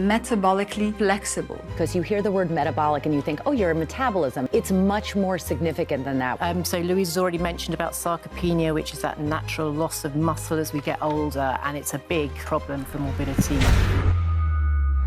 metabolically flexible. Because you hear the word metabolic and you think, oh, you're a metabolism. It's much more significant than that. So Louise has already mentioned about sarcopenia, which is that natural loss of muscle as we get older, and it's a big problem for morbidity.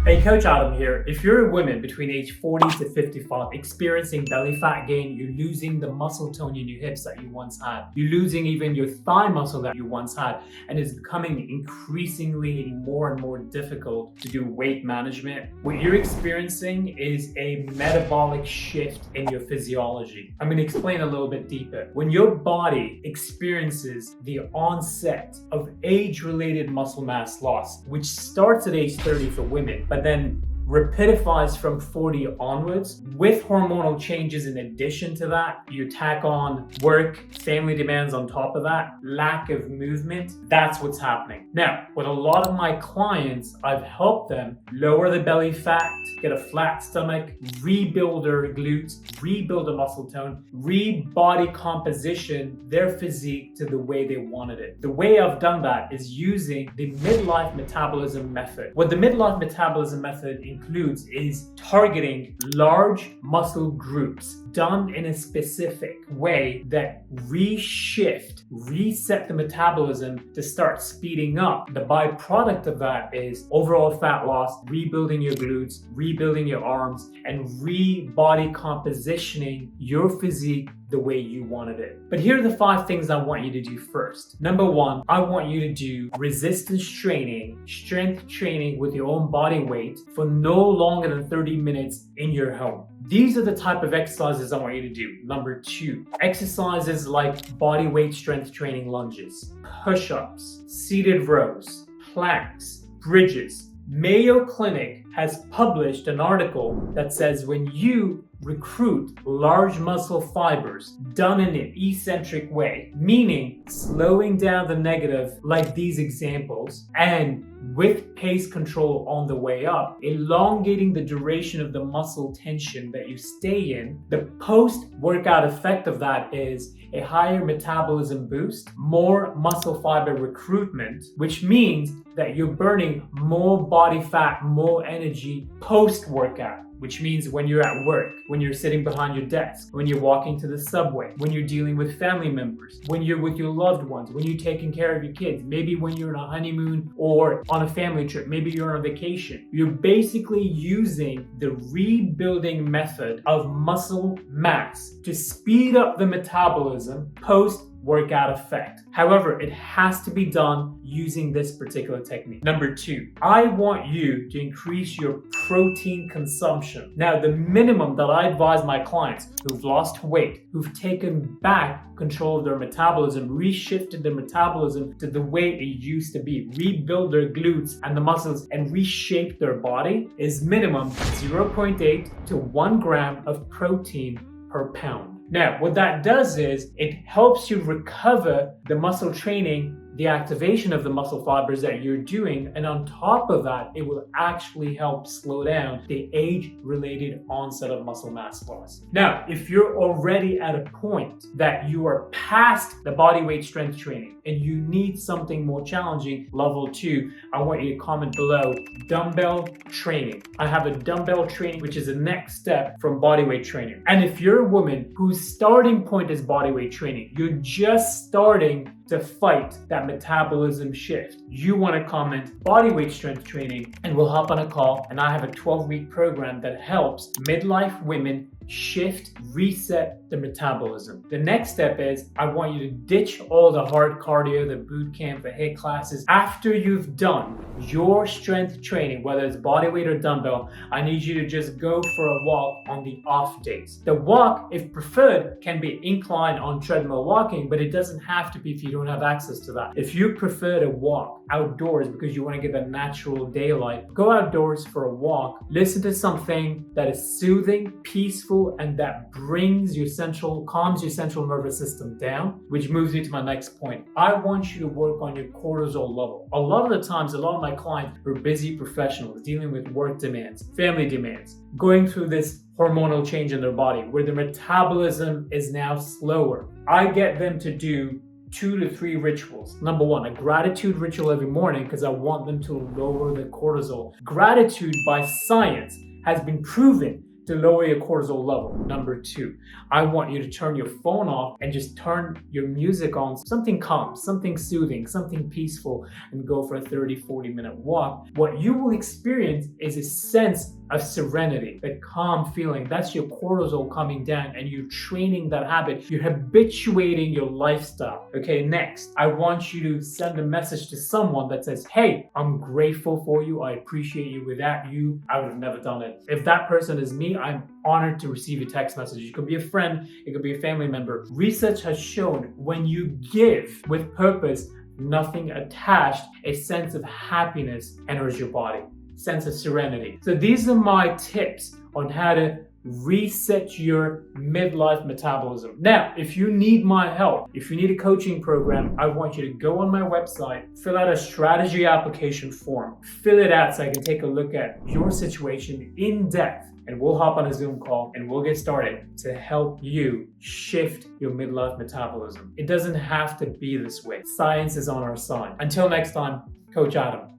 Hey, Coach Adam here. If you're a woman between age 40 to 55 experiencing belly fat gain, you're losing the muscle tone in your hips that you once had. You're losing even your thigh muscle that you once had, and it's becoming increasingly more and more difficult to do weight management. What you're experiencing is a metabolic shift in your physiology. I'm going to explain a little bit deeper. When your body experiences the onset of age-related muscle mass loss, which starts at age 30 for women, but then rapidifies from 40 onwards, with hormonal changes in addition to that, you tack on work, family demands on top of that, lack of movement, that's what's happening. Now, with a lot of my clients, I've helped them lower the belly fat, get a flat stomach, rebuild their glutes, rebuild a muscle tone, re-body composition their physique to the way they wanted it. The way I've done that is using the midlife metabolism method. What the midlife metabolism method includes is targeting large muscle groups done in a specific way that reset the metabolism to start speeding up. The byproduct of that is overall fat loss, rebuilding your glutes, rebuilding your arms, and re-body compositioning your physique the way you wanted it. But here are the 5 things I want you to do first. Number 1, I want you to do resistance training, strength training with your own body weight for no longer than 30 minutes in your home. These are the type of exercises I want you to do. Number 2, exercises like body weight strength training lunges, push-ups, seated rows, planks, bridges. Mayo Clinic has published an article that says when you recruit large muscle fibers done in an eccentric way, meaning slowing down the negative like these examples, and with pace control on the way up, elongating the duration of the muscle tension that you stay in, the post-workout effect of that is a higher metabolism boost, more muscle fiber recruitment, which means that you're burning more body fat, more energy post-workout. Which means when you're at work, when you're sitting behind your desk, when you're walking to the subway, when you're dealing with family members, when you're with your loved ones, when you're taking care of your kids, maybe when you're on a honeymoon or on a family trip, maybe you're on a vacation. You're basically using the rebuilding method of muscle mass to speed up the metabolism post-workout effect. However, it has to be done using this particular technique. Number 2, I want you to increase your protein consumption. Now, the minimum that I advise my clients who've lost weight, who've taken back control of their metabolism, reshifted their metabolism to the way it used to be, rebuild their glutes and the muscles and reshape their body, is minimum 0.8 to 1 gram of protein per pound. Now, what that does is it helps you recover the muscle training, the activation of the muscle fibers that you're doing, and on top of that, it will actually help slow down the age-related onset of muscle mass loss. Now, if you're already at a point that you are past the body weight strength training and you need something more challenging, level 2, I want you to comment below dumbbell training. I have a dumbbell training, which is the next step from body weight training. And if you're a woman whose starting point is body weight training, you're just starting to fight that metabolism shift, you want to comment body weight strength training and we'll hop on a call, and I have a 12-week program that helps midlife women shift, reset the metabolism. The next step is I want you to ditch all the hard cardio, the boot camp, the HIIT classes. After you've done your strength training, whether it's body weight or dumbbell, I need you to just go for a walk on the off days. The walk, if preferred, can be incline on treadmill walking, but it doesn't have to be if you don't have access to that. If you prefer to walk outdoors because you want to get the natural daylight, go outdoors for a walk, listen to something that is soothing, peaceful, and that calms your central nervous system down, which moves me to my next point. I want you to work on your cortisol level. A lot of the times, a lot of my clients are busy professionals dealing with work demands, family demands, going through this hormonal change in their body where the metabolism is now slower. I get them to do 2 to 3 rituals. Number 1, a gratitude ritual every morning because I want them to lower the cortisol. Gratitude by science has been proven to lower your cortisol level. Number 2, I want you to turn your phone off and just turn your music on, something calm, something soothing, something peaceful, and go for a 30-40 minute walk. What you will experience is a sense of serenity, that calm feeling. That's your cortisol coming down, and you're training that habit. You're habituating your lifestyle. Okay, next, I want you to send a message to someone that says, hey, I'm grateful for you. I appreciate you. Without you, I would have never done it. If that person is me, I'm honored to receive a text message. It could be a friend, it could be a family member. Research has shown when you give with purpose, nothing attached, a sense of happiness enters your body. Sense of serenity. So these are my tips on how to reset your midlife metabolism. Now, if you need my help, if you need a coaching program, I want you to go on my website, fill out a strategy application form, fill it out so I can take a look at your situation in depth, and we'll hop on a Zoom call and we'll get started to help you shift your midlife metabolism. It doesn't have to be this way. Science is on our side. Until next time, Coach Adam.